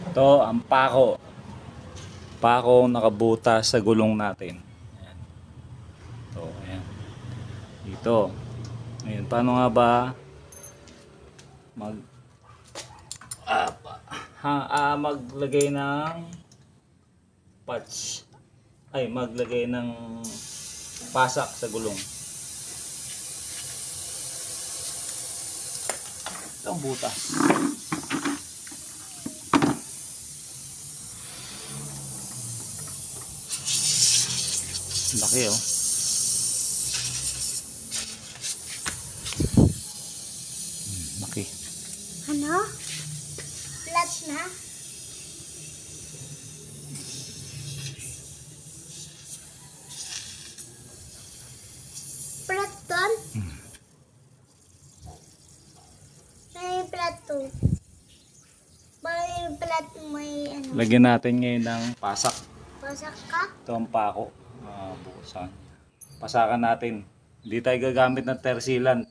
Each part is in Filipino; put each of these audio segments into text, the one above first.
Ito ang pako. Pako nakabutas sa gulong natin. Ayan. Ito, ayan. Dito. Ngayon, paano nga ba maglagay ng patch? Ay, maglagay ng pasak sa gulong. Ito ang butas. Laki oh. Laki. Ano? Flat na? Flat doon? May flat to. May flat, may ano? Lagyan natin ngayon ng pasak. Pasak ka? Ito ang pako. Bukasan. Pasakan natin. Hindi tayo gagamit ng tersilan.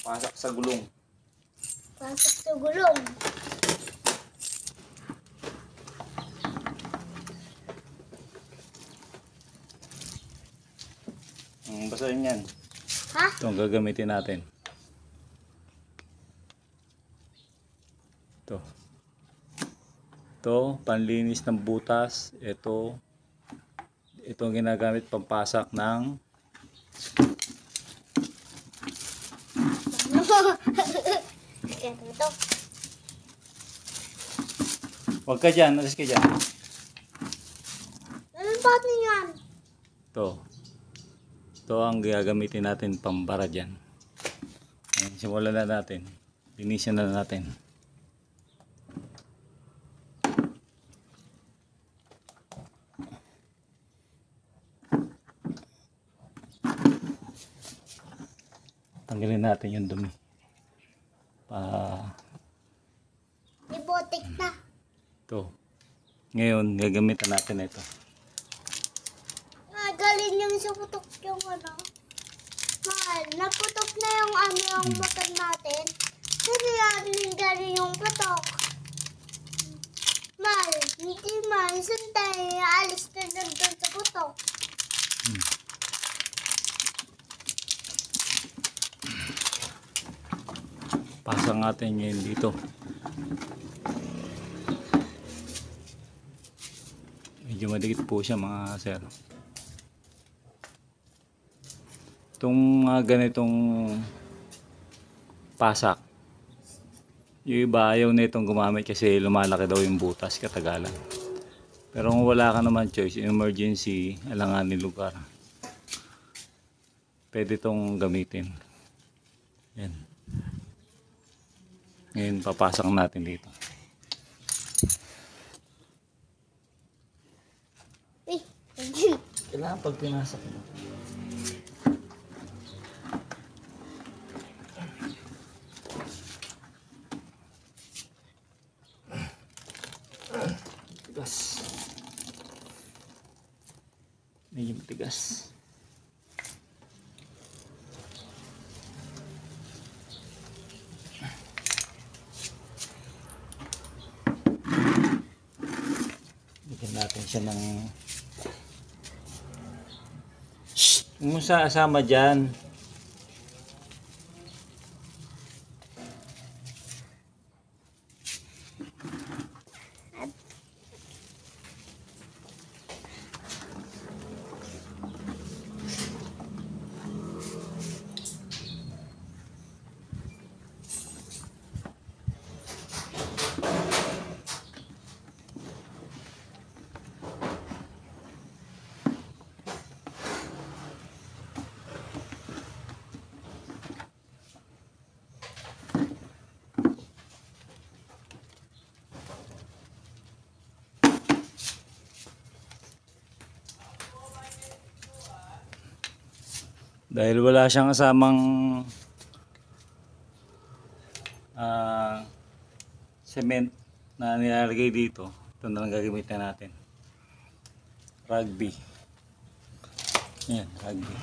Pasak sa gulong. Pasak sa gulong. Basahin yan. Ha? Ito ang gagamitin natin. Ito. Ito, panlinis ng butas. Ito ang ginagamit pampasak ng Ito. Huwag ka dyan, alis ka dyan. Anong ba't yan? Ito ang gagamitin natin pambara dyan. Ayan, simulan na natin. Linisin na natin. Tanggalin natin yung dumi. Ibotik na. Ito. Ngayon, gagamitan natin ito. Galing yung sa putok yung ano. Mahal, naputok na yung ano yung motor natin. Kasi galing yung putok. Mahal, hindi mahal. Saan tayo alis na doon sa putok? Pasang natin ngayon dito. Medyo madikit po siya mga sir. Itong ganitong pasak, yung iba ayaw na itong gumamit kasi lumalaki daw yung butas katagalan. Pero kung wala ka naman choice, emergency, alanganin lugar, pwede itong gamitin. Yan. Ngayon papasak natin dito. Kailangan pag pinasak mo. Tigas. Medyo matigas. Bigyan natin siya ng huwag mo asama dyan. Dahil wala siyang kasamang cement na nilalagay dito, ito na lang gagamitin natin. Rugby. Yan, rugby.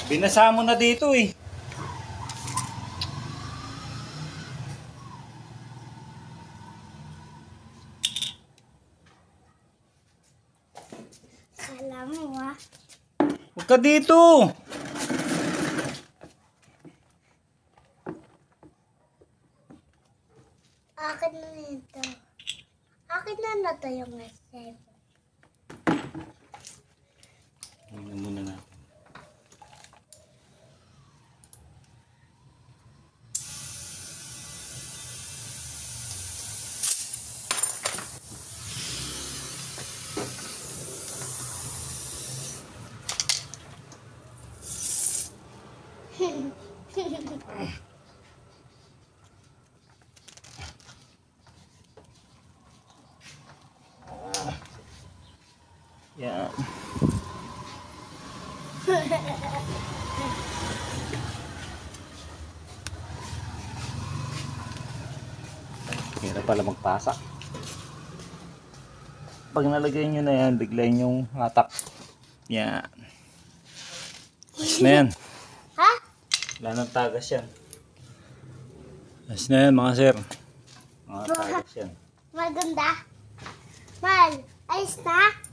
Binasa mo na dito eh. Kala mo ah. Huwag ka dito. Akin na nito. Akin na to yung S7. Tingnan muna natin. Yan. Hirap pala magpasa. Pag nalagay nyo na yan, biglayin yung hatak. Yan. Ayos na yan. Ha? Wala nang tagas yan. Ayos na yan mga sir. Mga tagas yan. Maganda. Mal, ayos na?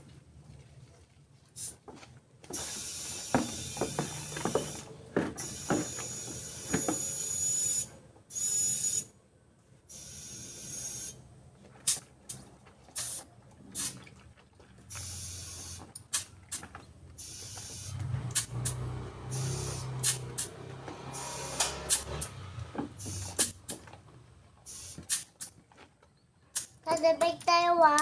Kadabig tayo ah.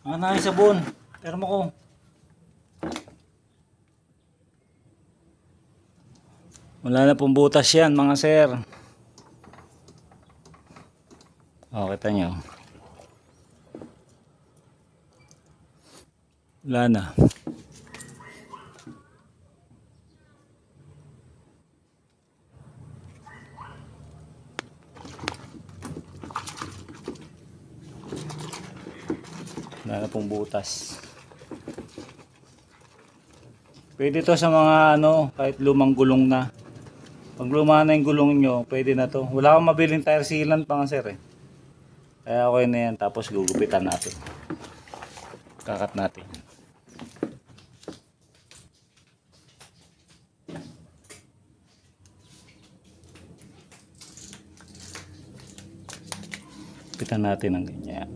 Ano na yung sabon? Termo ko. Wala na pong butas yan mga sir. O, kita nyo. Wala na. Wala na pong butas. Pwede to sa mga ano, kahit lumang gulong na. Pag luma na yung gulong nyo, pwede na to. Wala akong mabiling tire sealant pa nga sir eh. Kaya okay na yan, tapos gugupitan natin. Kakat natin. Gugupitan natin ng ganyan.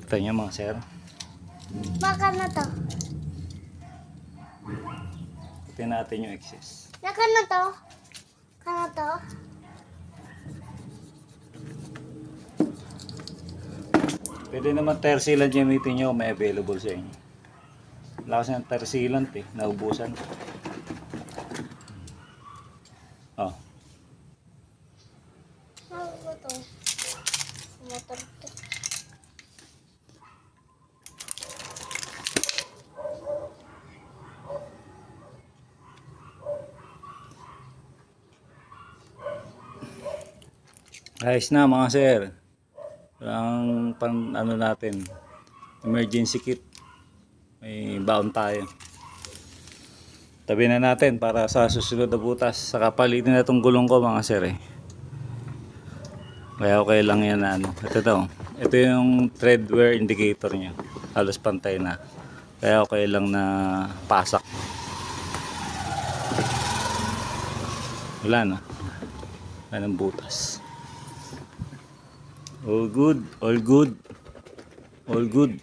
Kita nyo mga sir. Baka na to. Gugupitan natin yung excess. Naka na to. Kana to. Pwede naman tire sealant gamitin nyo, may available sa inyo. Wala kasi ng tire sealant eh, naubusan. Oh. Ano ba to? Motor to. Ayos na mga sir. Walang pan ano natin. Emergency kit. May baon tayo. Tabi na natin para sa susunod na butas. Saka palitin na itong gulong ko mga sir eh. Kaya okay lang yan na ano. Ito to. Ito yung tread wear indicator niya. Halos pantay na. Kaya okay lang na pasak. Wala na. Wala ng butas. All good, all good, all good.